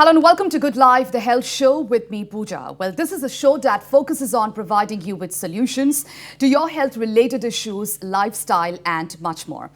Hello and welcome to Good Life, the health show with me, Pooja. Well, this is a show that focuses on providing you with solutions to your health-related issues, lifestyle and much more.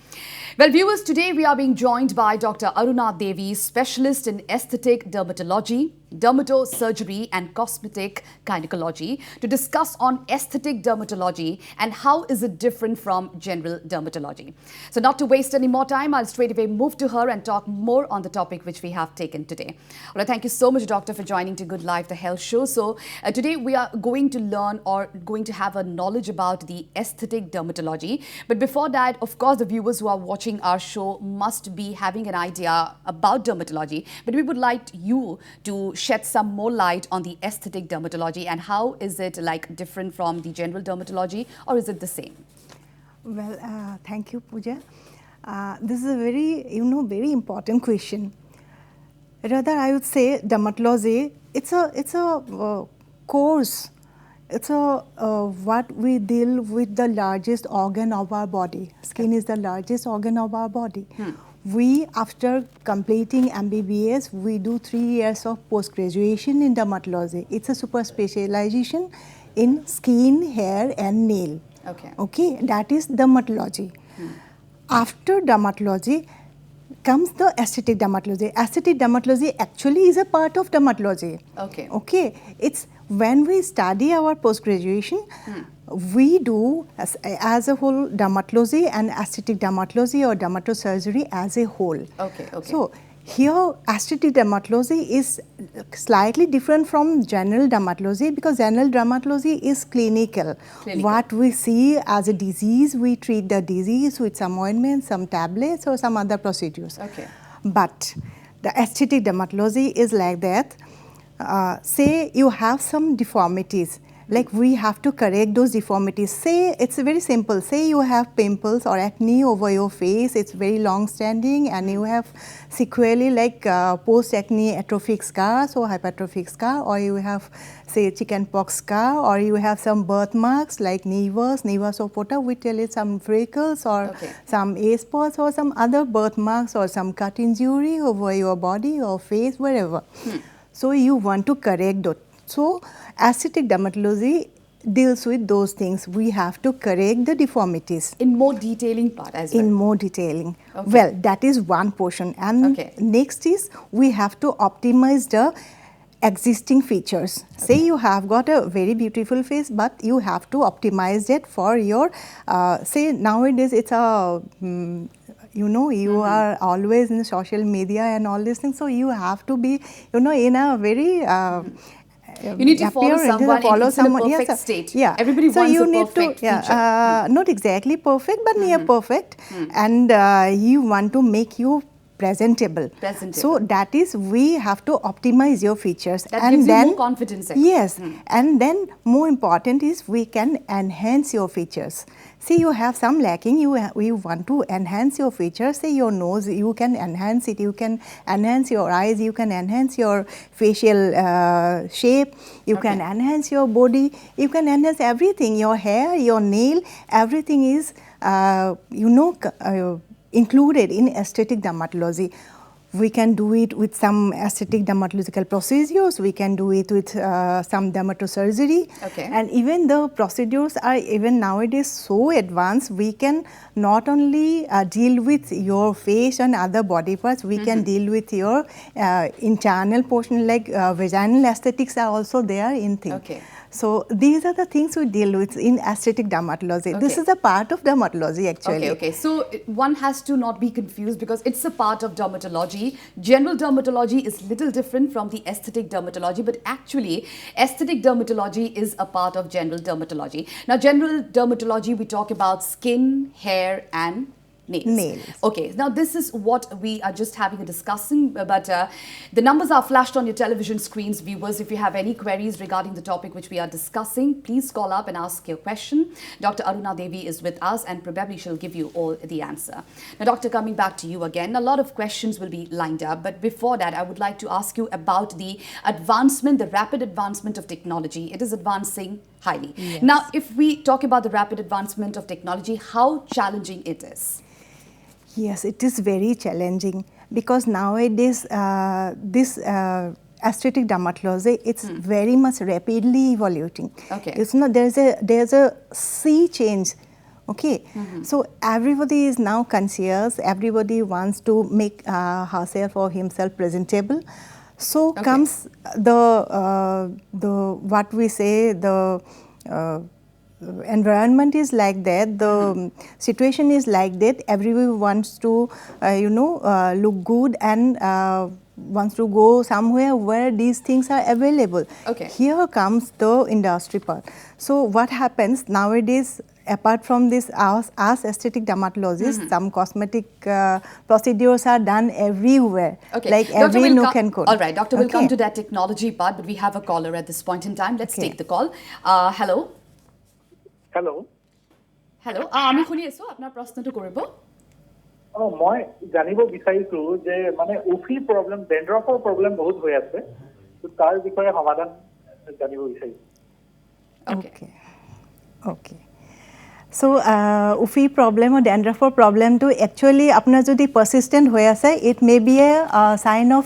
Well, viewers, today we are being joined by Dr. Aruna Devi, specialist in Aesthetic Dermatology, Dermatosurgery and Cosmetic Gynaecology, to discuss on Aesthetic Dermatology and how is it different from General Dermatology. So not to waste any more time, I'll straight away move to her and talk more on the topic which we have taken today. Well, thank you so much, Doctor, for joining to Good Life, the health show. So today we are going to learn or going to have a knowledge about the Aesthetic Dermatology. But before that, of course, the viewers who are watching our show must be having an idea about dermatology. But we would like you to shed some more light on the Aesthetic Dermatology and how is it like different from the General Dermatology, or is it the same? Well, thank you, Pooja. This is a very, very important question. Rather, I would say dermatology, it's a course. It's what we deal with the largest organ of our body. Skin is the largest organ of our body. We, after completing MBBS, we do 3 years of post-graduation in dermatology. It's a super specialization in skin, hair and nail. Okay, that is dermatology. After dermatology comes the aesthetic dermatology. Aesthetic dermatology actually is a part of dermatology. Okay, it's when we study our post-graduation, we do as a whole dermatology and aesthetic dermatology or dermatosurgery as a whole. So here aesthetic dermatology is slightly different from general dermatology because general dermatology is clinical. What we see as a disease, we treat the disease with some ointment, some tablets or some other procedures. But the aesthetic dermatology is like that. Say you have some deformities, like we have to correct those deformities. Say it's very simple. Say you have pimples or acne over your face, it's very long standing and you have sequelae like post-acne atrophic scars or hypertrophic scar, or you have say chickenpox scar, or you have some birthmarks like nevus opota, we tell it some freckles or some ace spots or some other birthmarks or some cut injury over your body or face, wherever. So you want to correct that. So aesthetic dermatology deals with those things. We have to correct the deformities. In more detailing part as well. In more detailing. Well, that is one portion. And next is we have to optimize the existing features. Say you have got a very beautiful face, but you have to optimize it for your, say nowadays it's a, you are always in social media and all these things, so you have to be, in a very you need to follow someone in a perfect state. Everybody wants a perfect feature. Not exactly perfect, but near perfect. And you want to make you presentable. So that is, we have to optimize your features. That gives you more confidence. Yes. And then more important is we can enhance your features. See, you have some lacking, you want to enhance your features. Say your nose, you can enhance it, you can enhance your eyes, you can enhance your facial shape, you can enhance your body, you can enhance everything, your hair, your nail, everything is, included in aesthetic dermatology. We can do it with some aesthetic dermatological procedures, we can do it with some dermatosurgery. And even the procedures are even nowadays so advanced, we can not only deal with your face and other body parts, we can deal with your internal portion, like vaginal aesthetics are also there in things. So these are the things we deal with in aesthetic dermatology. This is a part of dermatology actually. So one has to not be confused because it's a part of dermatology. General dermatology is little different from the aesthetic dermatology, but actually aesthetic dermatology is a part of general dermatology. Now general dermatology, we talk about skin, hair and nails. Okay, now this is what we are just having a discussion, but the numbers are flashed on your television screens, viewers. If you have any queries regarding the topic which we are discussing, please call up and ask your question. Dr. Aruna Devi is with us and probably she'll give you all the answer. Now, Doctor, coming back to you again, a lot of questions will be lined up, but before that, I would like to ask you about the advancement, the rapid advancement of technology. It is advancing highly. Now, if we talk about the rapid advancement of technology, how challenging it is? Yes, it is very challenging. because nowadays this aesthetic dermatology, it's very much rapidly evolving. Okay. It's not, there's a sea change. Okay, so everybody is now conscious. Everybody wants to make herself or himself presentable. So comes the what we say, the environment is like that, the situation is like that. Everyone wants to look good and wants to go somewhere where these things are available. Here comes the industry part. So what happens nowadays, apart from this, us aesthetic dermatologists, some cosmetic procedures are done everywhere, like every nook and corner. All right, Doctor, we'll come to that technology part, but we have a caller at this point in time. Let's take the call. Hello. Hello. Hello. আমি শুনি আছো, আপোনাৰ প্ৰশ্নটো কৰিব। মই জানিব বিচাৰিছো যে মানে উফি প্ৰবলেম, ডেন্ড্ৰফৰ প্ৰবলেম বহুত হৈ আছে, তো তাৰ বিষয়ে সমাধান জানিব বিচাৰিছো। Okay. So, UFI problem or dandruff problem to actually apna jodi persistent hoya ase, it may be a sign of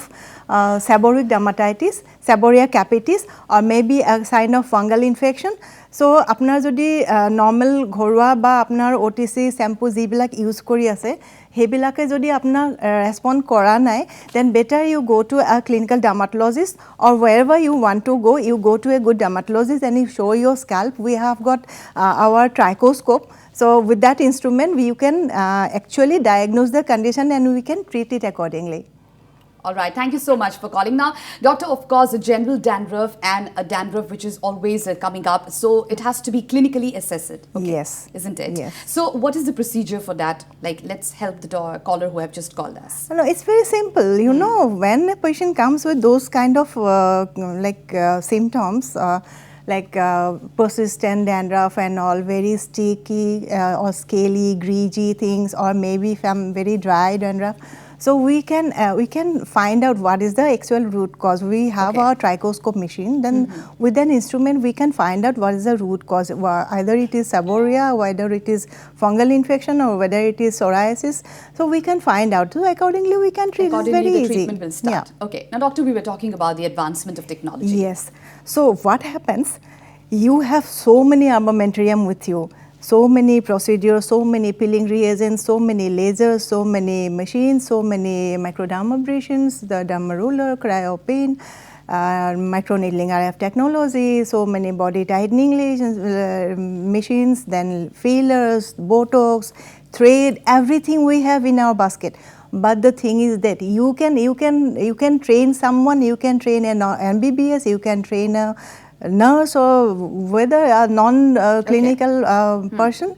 seborrheic dermatitis, seborrhea capitis, or maybe a sign of fungal infection. So, apnar jodi normal ghorwa ba apnar OTC shampoo jibilak use kori ase, hebilake jodi apna respond kora nai, then better you go to a clinical dermatologist, or wherever you want to go, you go to a good dermatologist and you show your scalp. We have got our trichoscope. So, with that instrument, you can actually diagnose the condition and we can treat it accordingly. All right, thank you so much for calling. Now, doctor, of course, a general dandruff and a dandruff which is always coming up, so it has to be clinically assessed. Yes. Isn't it? Yes. So, what is the procedure for that? Like, let's help the caller who have just called us. No, it's very simple. You know, when a patient comes with those kind of symptoms, like persistent dandruff and all, very sticky or scaly, greasy things, or maybe some very dry dandruff. So we can find out what is the actual root cause. We have our trichoscope machine. Then with an instrument we can find out what is the root cause. Either it is seborrhea, whether it is fungal infection, or whether it is psoriasis. So we can find out. So accordingly we can treat. It's very easy. Treatment will start. Okay. Now, doctor, we were talking about the advancement of technology. Yes. So what happens? You have so many armamentarium with you. So many procedures, so many peeling reagents, so many lasers, so many machines, so many microdermabrasions, the derma roller, cryopain, microneedling RF technology, so many body tightening machines, then fillers, Botox, thread, everything we have in our basket. But the thing is that you can train someone, you can train an MBBS, you can train a nurse, or whether a non-clinical person,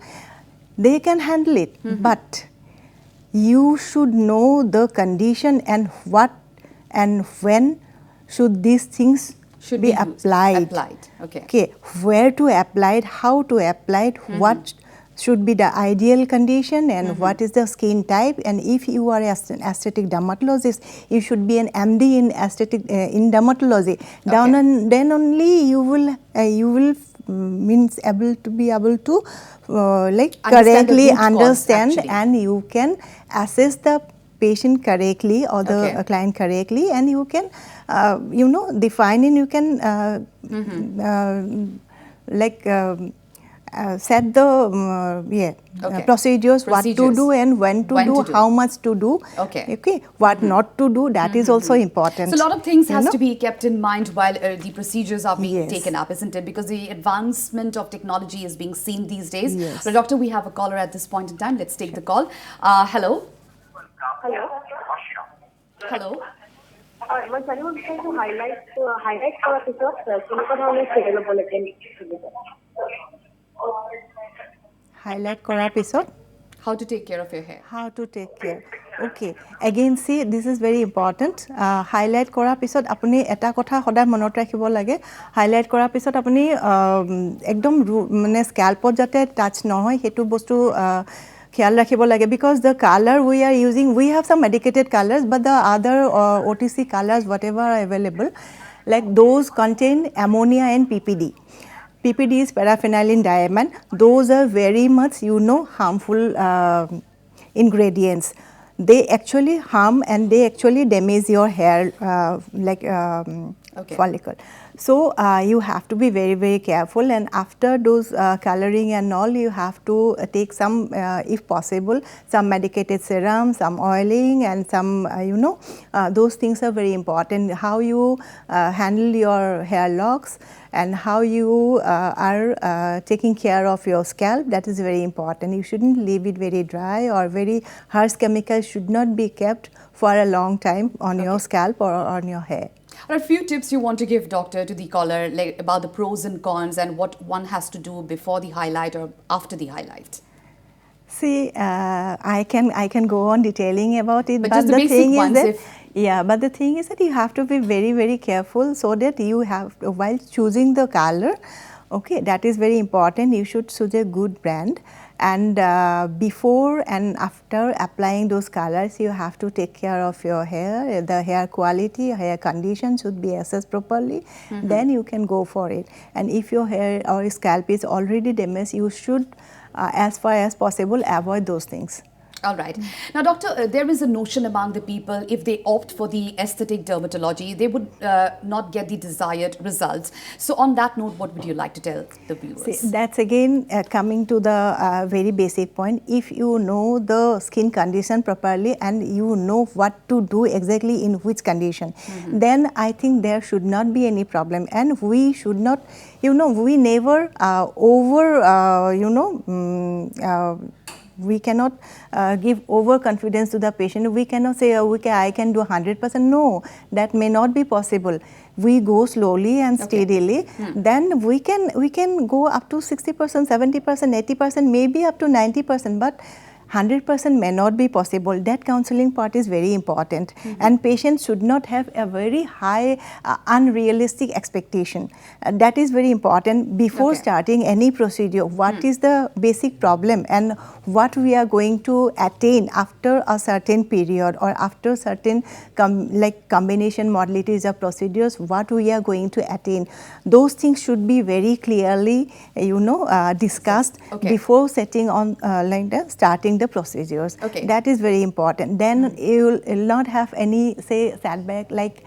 they can handle it. But you should know the condition and what and when should these things be applied. Okay. Where to apply it, how to apply it, what should be the ideal condition, and what is the skin type. And if you are an aesthetic dermatologist, you should be an MD in aesthetic in dermatology. Then only you will means able to correctly understand and you can assess the patient correctly or the client correctly, and you can define, and you can set the procedures, what to do and when to do, how much to do, what not to do, that is also important. So a lot of things has to be kept in mind while the procedures are being taken up, isn't it? Because the advancement of technology is being seen these days. But doctor, we have a caller at this point in time. Let's take the call. Hello. Hello. মই জানিব বিচাৰিছো highlight কৰাৰ পিছত কেনেকুৱা ধৰণৰ care ল'ব লাগে? Highlight korar pisot, how to take care of your hair. How to take care. Okay. Again, see, this is very important. Highlight korar pisot apuni eta kotha hoda monot rakhibo lage. Highlight korar pisot apuni ekdom mane scalp jate touch nohoy hetu bostu khayal rakhibo lage, because the color we are using, we have some medicated colors, but the other OTC colors whatever are available, like those contain ammonia and PPD. PPD is paraphenylene diamine. Those are very much, harmful ingredients. they actually harm and they actually damage your hair follicle. So you have to be very, very careful, and after those coloring and all, you have to take some, if possible, some medicated serum, some oiling, and some those things are very important. How you handle your hair locks and how you are taking care of your scalp, that is very important. You shouldn't leave it very dry, or very harsh chemicals should not be kept for a long time on your scalp or on your hair. Are a few tips you want to give, doctor, to the caller, like about the pros and cons and what one has to do before the highlight or after the highlight? See, I can go on detailing about it, but just the basic ones, but the thing is that you have to be very, very careful, so that you have to, while choosing the color, okay, that is very important. You should choose a good brand, and before and after applying those colors, you have to take care of your hair. The hair quality, hair condition should be assessed properly. Then you can go for it. And if your hair or scalp is already damaged, you should as far as possible avoid those things. All right. Now, doctor, there is a notion among the people, if they opt for the aesthetic dermatology, they would not get the desired results. So on that note, what would you like to tell the viewers? See, that's again coming to the very basic point. If you know the skin condition properly and you know what to do exactly in which condition, then I think there should not be any problem. And we should not, we never we cannot give overconfidence to the patient. We cannot say, oh, okay, I can do 100%. No, that may not be possible. We go slowly and steadily. Then we can go up to 60%, 70%, 80%, maybe up to 90%. But 100% may not be possible. That counseling part is very important, and patients should not have a very high unrealistic expectation. That is very important before starting any procedure. What is the basic problem and what we are going to attain after a certain period or after certain combination modalities of procedures, what we are going to attain. Those things should be very clearly discussed before setting on starting the procedures. That is very important. Then you will not have any, say, setback, like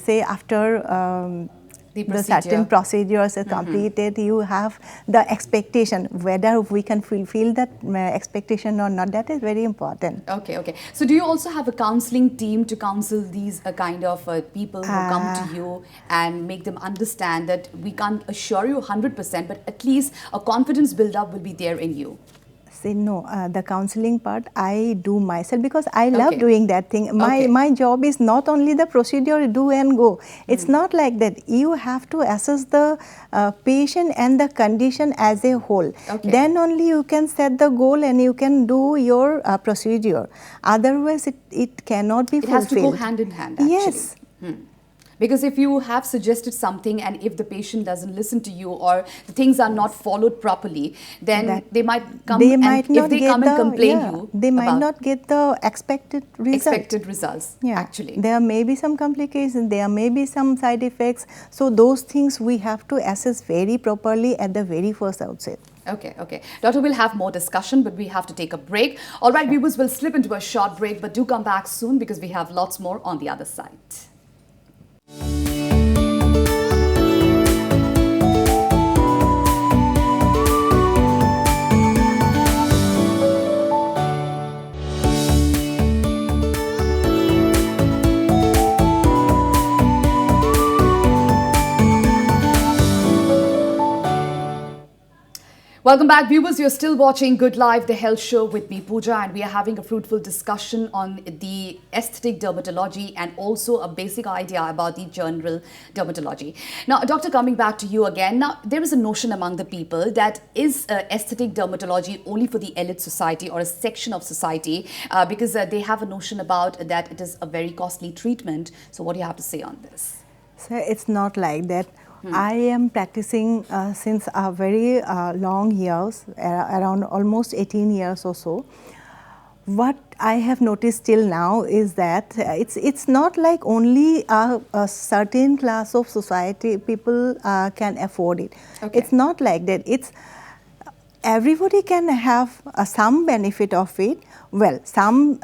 say after the certain procedures are completed, you have the expectation, whether we can fulfill that expectation or not. That is very important. Okay. So do you also have a counseling team to counsel these kind of people who come to you and make them understand that we can't assure you 100%, but at least a confidence build up will be there in you? Say no, the counseling part I do myself, because I love doing that thing. My job is not only the procedure do and go. It's not like that. You have to assess the patient and the condition as a whole. Then only you can set the goal and you can do your procedure. Otherwise, it cannot be fulfilled. It has to go hand in hand, actually. Yes. Because if you have suggested something and if the patient doesn't listen to you or the things are not followed properly, then they might come and complain you. They might not get the expected results. Actually. There may be some complications, there may be some side effects. So those things we have to assess very properly at the very first outset. Okay. Doctor, we'll have more discussion, but we have to take a break. All right, viewers, we'll slip into a short break, but do come back soon because we have lots more on the other side. Welcome back, viewers. You're still watching Good Life, the health show with me, Pooja, and we are having a fruitful discussion on the aesthetic dermatology and also a basic idea about the general dermatology. Now, doctor, coming back to you again. Now, there is a notion among the people that is aesthetic dermatology only for the elite society or a section of society because they have a notion about that it is a very costly treatment. So what do you have to say on this? So it's not like that. I am practicing since a very long years, around almost 18 years or so. What I have noticed till now is that it's not like only a certain class of society people can afford it. It's not like that. everybody can have some benefit of it. Well, some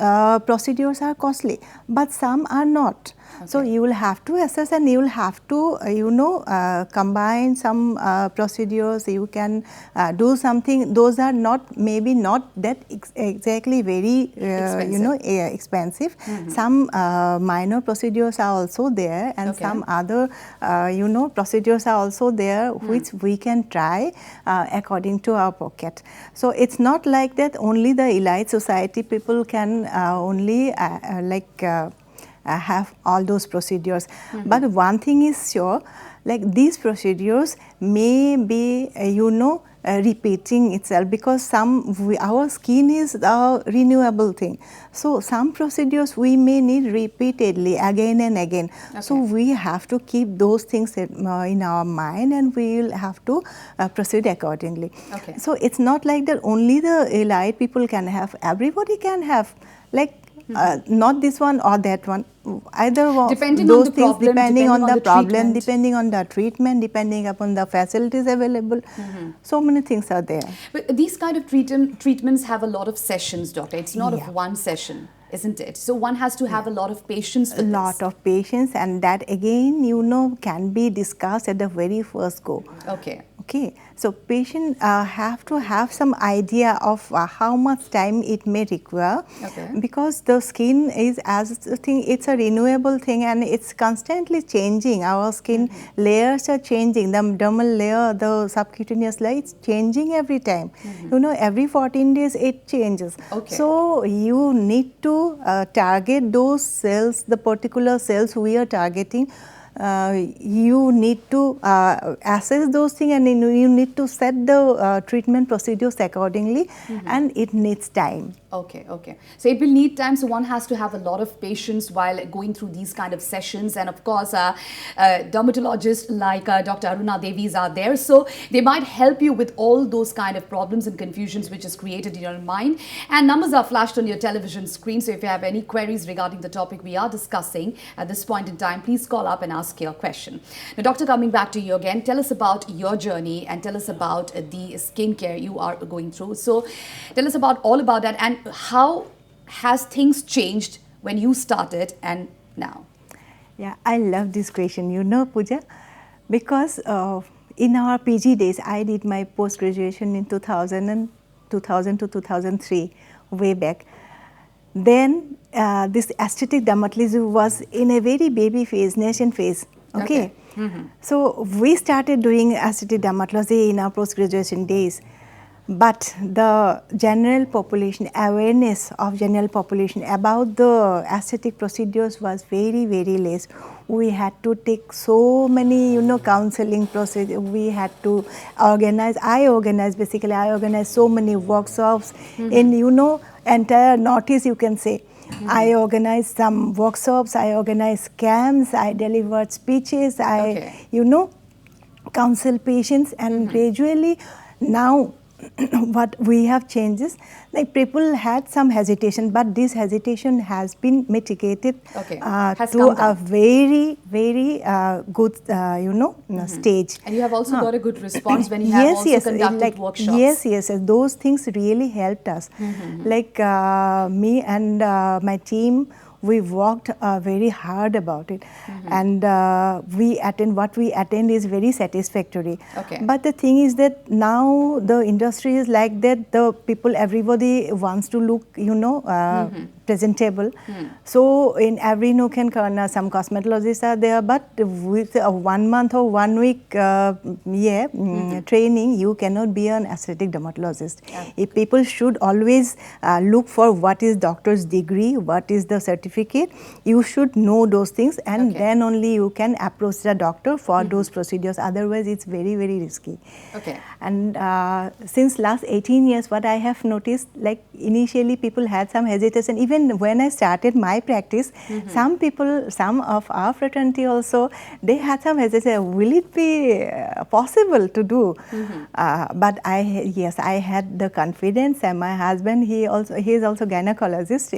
procedures are costly, but some are not. Okay. So you will have to assess, and you will have to combine some procedures. You can do something. Those are maybe not that exactly very expensive. Some minor procedures are also there, and some other procedures are also there which we can try according to our pocket. So it's not like that only the elite society people can only have all those procedures. But one thing is sure, like these procedures may be repeating itself, because our skin is a renewable thing. So some procedures we may need repeatedly again and again. Okay. So we have to keep those things in our mind, and we will have to proceed accordingly. Okay. So it's not like that only the elite people can have. Everybody can have, like not this one or that one. Either depending those on the things, problem, depending on the problem, treatment. depending on the treatment, depending upon the facilities available. So many things are there. But these kind of treatments have a lot of sessions, doctor. It's not of one session, isn't it? So one has to have a lot of patience with this. A lot of patience, and that again, can be discussed at the very first go. Okay. Okay, so patient have to have some idea of how much time it may require, because the skin is it's a renewable thing, and it's constantly changing. Our skin layers are changing. The dermal layer, the subcutaneous layer, it's changing every time. Every 14 days it changes. Okay. So you need to target those cells, the particular cells we are targeting. You need to assess those things, and you need to set the treatment procedures accordingly, and it needs time. Okay, okay. So it will need time, so one has to have a lot of patience while going through these kind of sessions. And of course, dermatologists like Dr. Aruna Devi are there, so they might help you with all those kind of problems and confusions which is created in your mind. And numbers are flashed on your television screen, so if you have any queries regarding the topic we are discussing at this point in time, please call up and ask your question. Now, doctor, coming back to you again, tell us about your journey and tell us about the skincare you are going through. So tell us about all about that, and how has things changed when you started and now? Yeah, I love this question, Pooja, because in our PG days, I did my post-graduation in 2000 to 2003, way back. Then this aesthetic dermatology was in a very baby phase, nascent phase. Okay. So we started doing aesthetic dermatology in our post-graduation days. But the general population, awareness of general population about the aesthetic procedures was very, very less. We had to take so many, counseling procedures. We had to organize. I organized so many workshops in, entire Northeast, you can say. I organized some workshops. I organized camps. I delivered speeches. I, counsel patients, and gradually now. What we have changes, like people had some hesitation, but this hesitation has been mitigated to a very, very good, stage. And you have also got a good response when you have also conducted workshops. Yes, those things really helped us. Like me and my team, we worked very hard about it, and what we attend is very satisfactory. Okay. But the thing is that now the industry is like that. Everybody wants to look, presentable. So in every nook and corner, some cosmetologists are there, but with a 1 month or 1 week training, you cannot be an aesthetic dermatologist. If people should always look for what is doctor's degree, what is the certificate. You should know those things, and then only you can approach the doctor for those procedures. Otherwise, it's very, very risky. Okay. And since last 18 years, what I have noticed, like initially people had some hesitation. Even when I started my practice, some people, some of our fraternity also, they had some hesitation. Will it be possible to do? But I had the confidence, and my husband, he is also gynecologist.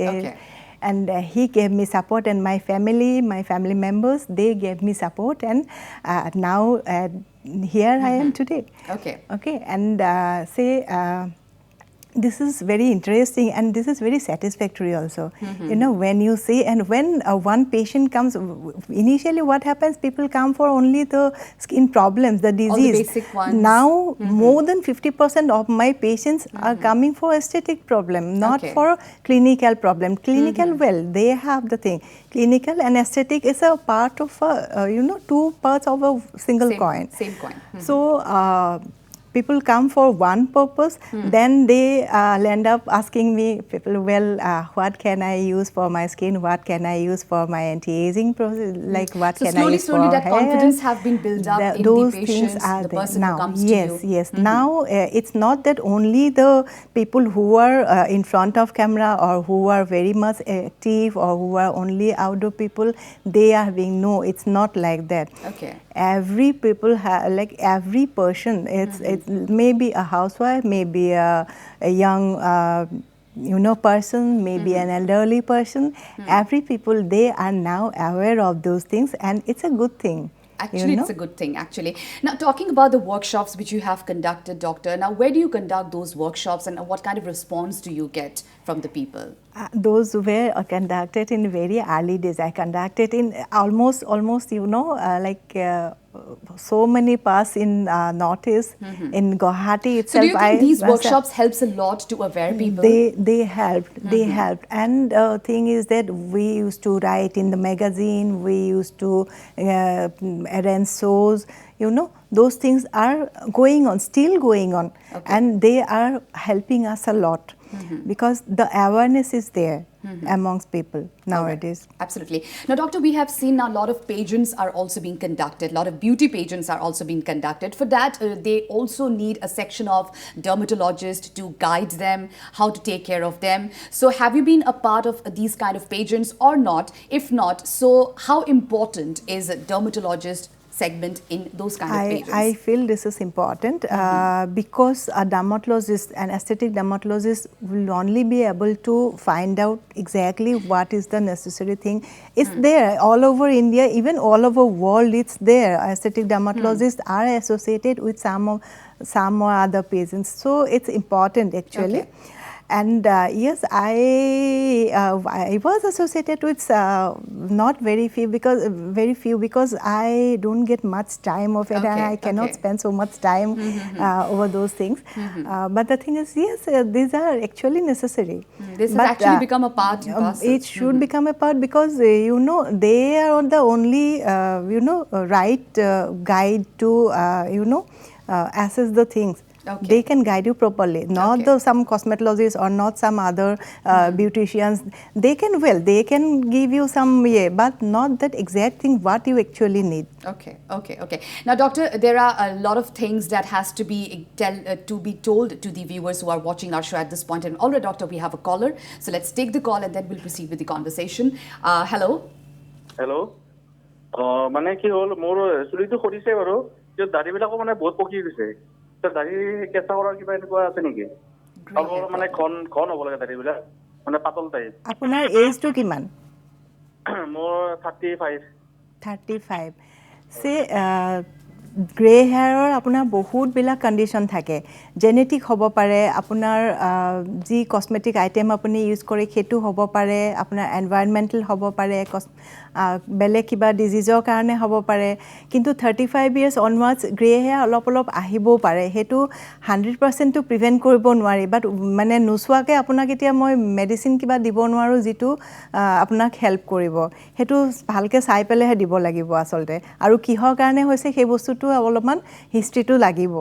And he gave me support, and my family members, they gave me support, and now here I am today. Okay. Okay, and this is very interesting and this is very satisfactory also. You know, when you see, and when one patient comes, initially what happens, people come for only the skin problems, the disease. All the basic ones. Now, more than 50% of my patients are coming for aesthetic problem, not for clinical problem. Clinical, well, they have the thing. Clinical and aesthetic is a part of a, you know, two parts of a single coin. Same coin. So, people come for one purpose, then they end up asking me, people, well, what can I use for my skin? What can I use for my anti-aging process? Like, what so can I use slowly for that hair? confidence have been built up in those the patients, things are the there. person Now, who comes yes, to you. yes. Now, it's not that only the people who are in front of camera or who are very much active or who are only outdoor people, they are having, no, it's not like that. Okay. Every people have, like every person, it's maybe a housewife, maybe a young you know, person, maybe an elderly person. Every people, they are now aware of those things, and it's a good thing. Actually, it's a good thing, actually. Now, talking about the workshops which you have conducted, Doctor, now where do you conduct those workshops and what kind of response do you get from the people? Those were conducted in very early days. I conducted in almost you know, so many parts in Northeast, in Guwahati itself. So do you think these workshops helps a lot to aware people? They helped. They helped. And thing is that we used to write in the magazine. We used to arrange shows. You know, those things are going on, still going on, and they are helping us a lot because the awareness is there amongst people nowadays. Okay. Absolutely. Now, Doctor, we have seen now a lot of pageants are also being conducted. A lot of beauty pageants are also being conducted. For that, they also need a section of dermatologists to guide them, how to take care of them. So have you been a part of these kind of pageants or not? If not, so how important is a dermatologist segment in those kind of pages? I feel this is important because a dermatologist, an aesthetic dermatologist, will only be able to find out exactly what is the necessary thing. It's there all over India, even all over world. It's there. Aesthetic dermatologists are associated with some or other patients, so it's important actually. And yes, I was associated with not very few because I don't get much time of it, and I cannot spend so much time over those things. But the thing is, yes, these are actually necessary. This has actually become a part and parcel. It should become a part because you know, they are the only you know, right guide to you know, assess the things. They can guide you properly, not some cosmetologists or not some other beauticians. They can give you some but not that exact thing what you actually need. Okay. Now, Doctor, there are a lot of things that has to be told to the viewers who are watching our show at this point. And already, Doctor, we have a caller. So let's take the call and then we'll proceed with the conversation. Hello. Hello. মানে কি হল মোৰ চুলিটো খৰিছে বাৰু যে দাঢ়িবিলাকো মানে বহুত পকি গৈছে তো দাঢ়ি কেঁচা কৰাৰ কিবা এনেকুৱা আছে নেকি আৰু মানে ঘন হ'ব লাগে দাঢ়িবিলাক মানে পাতল টাইপ আপোনাৰ এজটো কিমান মোৰ 35 সে গ্ৰে হেয়াৰৰ আপোনাৰ বহুতবিলাক কণ্ডিশ্যন থাকে জেনেটিক হ'ব পাৰে আপোনাৰ যি কসমেটিক আইটেম আপুনি ইউজ কৰে সেইটো হ'ব পাৰে আপোনাৰ এনভাইৰনমেণ্টেল হ'ব পাৰে বেলেগ কিবা ডিজিজৰ কাৰণে হ'ব পাৰে কিন্তু 35 ইয়াৰ্ছ অনৱাৰ্ডছ গ্ৰে হেয়াৰ অলপ আহিবও পাৰে সেইটো 100% টো প্ৰিভেন্ট কৰিব নোৱাৰি বাট মানে নুচুৱাকৈ আপোনাক এতিয়া মই মেডিচিন কিবা দিব নোৱাৰো যিটো আপোনাক হেল্প কৰিব সেইটো ভালকে চাই পেলেহে দিব লাগিব আসলতে আৰু কিহৰ কাৰণে হৈছে সেই বস্তুটো অলপমান হিষ্ট্ৰীটো লাগিব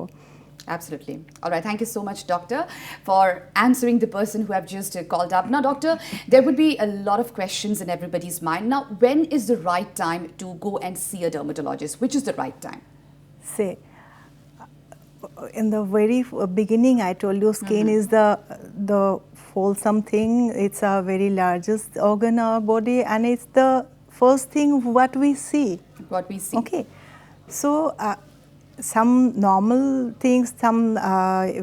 Absolutely. All right. Thank you so much, Doctor, for answering the person who have just called up. Now, Doctor, there would be a lot of questions in everybody's mind. Now, when is the right time to go and see a dermatologist? Which is the right time? Say, in the very beginning, I told you skin is the wholesome thing. It's our very largest organ in our body, and it's the first thing what we see. Okay. So, some normal things, some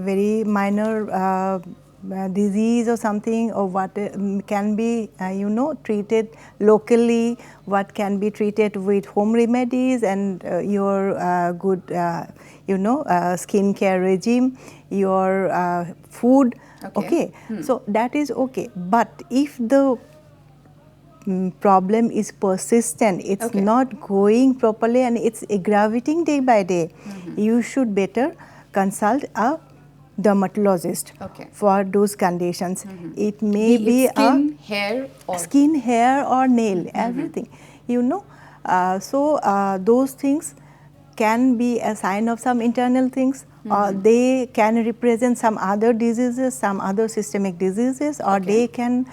very minor disease or something, or what can be treated locally, what can be treated with home remedies and your good skincare regime, your food. Okay. So that is okay, but if the problem is persistent, it's not going properly and it's aggravating day by day, you should better consult a dermatologist for those conditions. It may be skin, hair, or skin, hair or nail, everything, so those things can be a sign of some internal things, or they can represent some other diseases, some other systemic diseases, or they can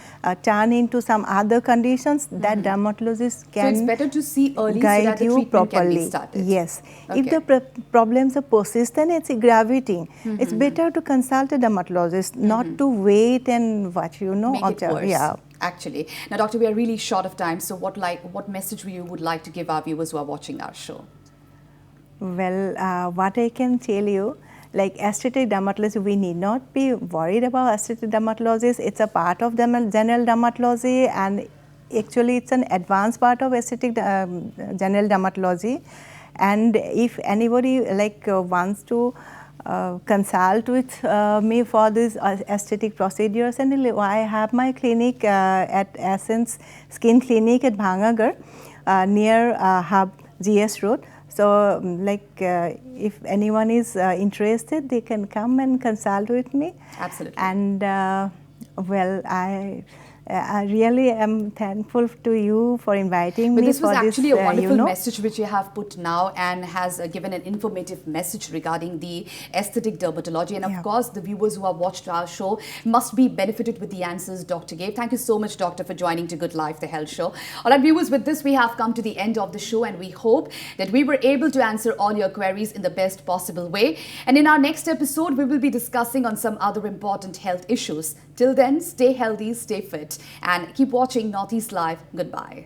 turn into some other conditions that dermatologists can so it's better to see early guide so that the you treatment properly. can be started. Yes. If the problems are persistent, it's aggravating, it's better to consult a dermatologist, not to wait and watch, Make it worse. Yeah. Actually. Now, Doctor, we are really short of time, so what message you would like to give our viewers who are watching our show? Well, what I can tell you, like aesthetic dermatology, we need not be worried about aesthetic dermatology. It's a part of general dermatology, and actually it's an advanced part of aesthetic general dermatology. And if anybody wants to consult with me for these aesthetic procedures, and I have my clinic at Essence Skin Clinic at Bhangagar near Hub GS Road. So, if anyone is interested, they can come and consult with me. Absolutely. And well, I really am thankful to you for inviting me. But this was actually a wonderful message which you have put now, and has given an informative message regarding the aesthetic dermatology. And of course, the viewers who have watched our show must be benefited with the answers Dr. gave. Thank you so much, Doctor, for joining to Good Life, the Health Show. All right, viewers, with this, we have come to the end of the show, and we hope that we were able to answer all your queries in the best possible way. And in our next episode, we will be discussing on some other important health issues. Till then, stay healthy, stay fit, and keep watching Northeast Live. Goodbye.